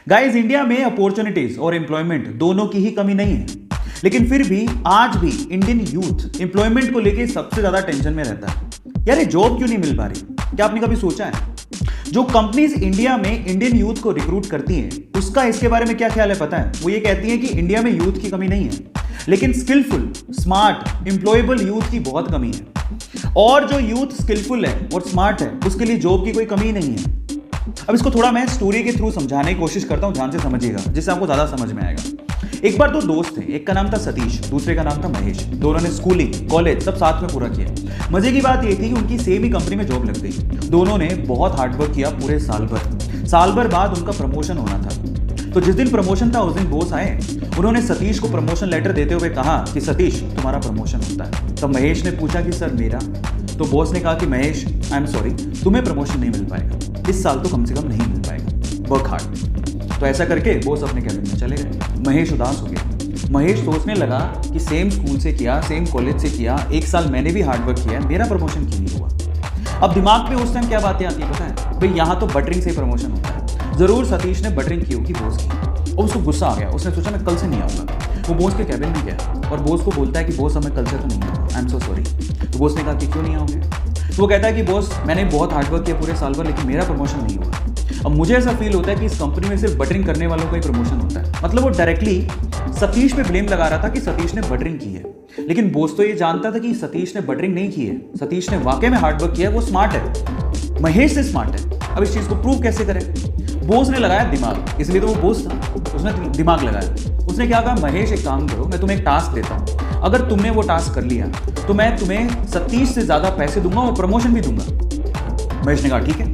Guys, India में opportunities और employment दोनों की ही कमी नहीं है, लेकिन फिर भी आज भी इंडियन यूथ एम्प्लॉयमेंट को लेके सबसे ज्यादा टेंशन में रहता है। यार, ये जॉब क्यों नहीं मिल पा रही? क्या आपने कभी सोचा है? जो कंपनीज इंडिया में इंडियन यूथ को रिक्रूट करती हैं, उसका इसके बारे में क्या ख्याल है पता है? वो ये कहती हैं कि इंडिया में यूथ की कमी नहीं है, लेकिन स्किलफुल, स्मार्ट, एम्प्लॉयबल यूथ की बहुत कमी है। और जो यूथ स्किलफुल है और स्मार्ट है, उसके लिए जॉब की कोई कमी नहीं है। अब इसको थोड़ा मैं स्टोरी के थ्रू समझाने की कोशिश करता हूं, ध्यान से समझिएगा, जिससे आपको ज्यादा समझ में आएगा। एक बार दो दोस्त थे, एक का नाम था सतीश, दूसरे का नाम था महेश। दोनों ने स्कूलिंग, कॉलेज सब साथ में पूरा किया। मजे की बात यह थी कि उनकी सेम ही कंपनी में जॉब लग गई। दोनों ने बहुत हार्डवर्क किया पूरे साल भर बाद उनका प्रमोशन होना था। तो जिस दिन प्रमोशन था उस दिन बॉस आए। उन्होंने सतीश को प्रमोशन लेटर देते हुए कहा कि सतीश, तुम्हारा प्रमोशन होता है। तब महेश ने पूछा कि सर मेरा? तो बॉस ने कहा कि महेश, आई एम सॉरी, तुम्हें प्रमोशन नहीं मिल पाएगा, इस साल तो कम से कम नहीं मिल पाएगा, वर्क हार्ड। तो ऐसा करके बॉस अपने कैबिन में चले गए। महेश उदास हो गया। महेश सोचने लगा कि सेम स्कूल से किया, सेम कॉलेज से किया, एक साल मैंने भी हार्डवर्क किया, मेरा प्रमोशन क्यों नहीं हुआ? अब दिमाग में उस टाइम क्या बातें आती है पता है? भाई, यहाँ तो बटरिंग से प्रमोशन होता है। जरूर सतीश ने बटरिंग की होगी बॉस की, और उसको गुस्सा आ गया। उसने सोचा मैं कल से नहीं आऊंगा। वो बॉस के कैबिन में गया और बॉस को बोलता है कि बॉस, हमें कल से तो नहीं आऊंगा, आई एम सो सॉरी। तो बॉस ने कहा कि क्यों नहीं आओगे? तो वो कहता है कि बॉस, मैंने बहुत हार्डवर्क किया पूरे साल भर, लेकिन मेरा प्रमोशन नहीं हुआ। अब मुझे ऐसा फील होता है कि इस कंपनी में सिर्फ बटरिंग करने वालों का ही प्रमोशन होता है। मतलब वो डायरेक्टली सतीश पे ब्लेम लगा रहा था कि सतीश ने बटरिंग की है, लेकिन बॉस तो ये जानता था कि सतीश ने बटरिंग नहीं की है। सतीश ने वाकई में हार्डवर्क किया है, वो स्मार्ट है, महेश से स्मार्ट है। अब इस चीज को प्रूव कैसे करें? बॉस ने लगाया दिमाग, इसलिए तो वो बॉस था, उसने दिमाग लगाया। उसने क्या कहा, महेश एक काम करो, मैं तुम्हें एक टास्क देता हूँ, अगर तुमने वो टास्क कर लिया तो मैं तुम्हें सतीश से ज्यादा पैसे दूंगा और प्रमोशन भी दूंगा। महेश ने कहा ठीक है।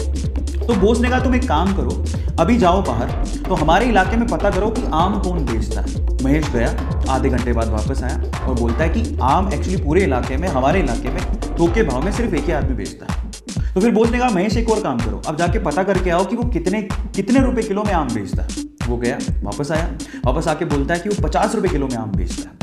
तो बॉस ने कहा तुम एक काम करो, अभी जाओ बाहर, तो हमारे इलाके में पता करो कि आम कौन बेचता है। महेश गया, आधे घंटे बाद वापस आया और बोलता है कि आम एक्चुअली पूरे इलाके में, हमारे इलाके में थोक भाव में सिर्फ एक ही आदमी बेचता है। तो फिर बॉस ने कहा महेश एक और काम करो, अब जाके पता करके आओ कि वो कितने रुपए किलो में आम बेचता है। वो गया, वापस आया, वापस आके बोलता है कि वो 50 रुपए किलो में आम बेचता है।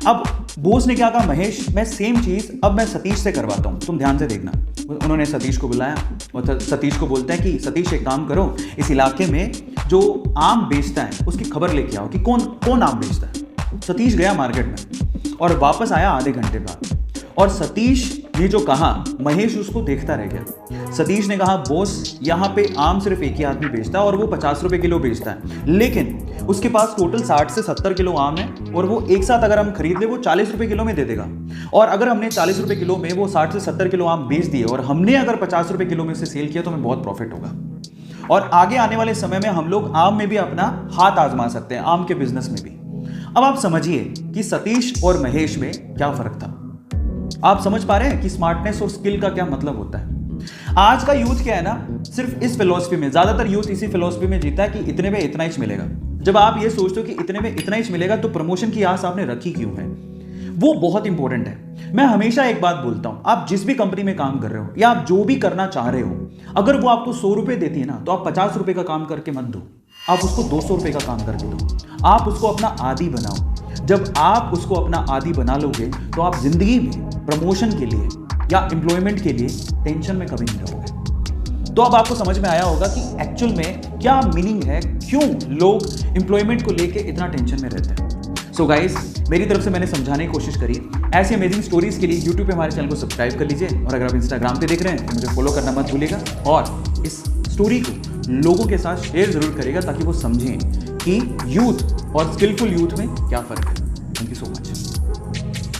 अब बॉस ने क्या कहा, महेश मैं सेम चीज अब मैं सतीश से करवाता हूं, तुम ध्यान से देखना। उन्होंने सतीश को बुलाया और सतीश को बोलता है कि सतीश एक काम करो, इस इलाके में जो आम बेचता है उसकी खबर लेके आओ कि कौन आम बेचता है। सतीश गया मार्केट में और वापस आया आधे घंटे बाद, और सतीश ने जो कहा महेश उसको देखता रह गया। सतीश ने कहा बॉस, यहाँ पे आम सिर्फ एक ही आदमी बेचता है और वो 50 रुपए किलो बेचता है, लेकिन उसके पास टोटल 60 से 70 किलो आम है और वो एक साथ अगर हम खरीद ले वो 40 रुपए किलो में दे देगा। और अगर हमने 40 रुपए किलो में वो 60 से 70 किलो आम बेच दिए और हमने अगर 50 रुपए किलो में से सेल किया तो हमें बहुत प्रॉफिट होगा। और आगे आने वाले समय में हम लोग आम में भी अपना हाथ आजमा सकते हैं, आम के बिजनेस में भी। अब आप समझिए कि सतीश और महेश में क्या फर्क था। आप समझ पा रहे हैं कि स्मार्टनेस और स्किल का क्या मतलब होता है। आज का यूथ क्या है ना, सिर्फ इस फिलॉसफी में, ज्यादातर यूथ इसी फिलॉसफी में जीता है कि इतने में इतना ही मिलेगा। जब आप ये सोचते हो कि इतने में इतना ही मिलेगा तो प्रमोशन की आस आपने रखी क्यों है? वो बहुत इंपॉर्टेंट है। मैं हमेशा एक बात बोलता हूं, आप जिस भी कंपनी में काम कर रहे हो या आप जो भी करना चाह रहे हो, अगर वो आपको 100 रुपए देती है ना, तो आप 50 रुपए का काम करके मत दो, आप उसको 200 रुपए का काम करके दो। आप उसको अपना आदी बनाओ। जब आप उसको अपना आदी बना लोगे तो आप जिंदगी में प्रमोशन के लिए या एम्प्लॉयमेंट के लिए टेंशन में कभी नहीं रहोगे। तो अब आपको समझ में आया होगा कि एक्चुअल में क्या मीनिंग है, क्यों लोग एम्प्लॉयमेंट को लेके इतना टेंशन में रहते हैं। सो गाइस, मेरी तरफ से मैंने समझाने की कोशिश करी। ऐसी अमेजिंग स्टोरीज के लिए यूट्यूब पे हमारे चैनल को सब्सक्राइब कर लीजिए, और अगर आप इंस्टाग्राम पे देख रहे हैं तो मुझे फॉलो करना मत भूलिएगा, और इस स्टोरी को लोगों के साथ शेयर जरूर करिएगा ताकि वो समझें कि यूथ और स्किलफुल यूथ में क्या फर्क है। Thank you so much.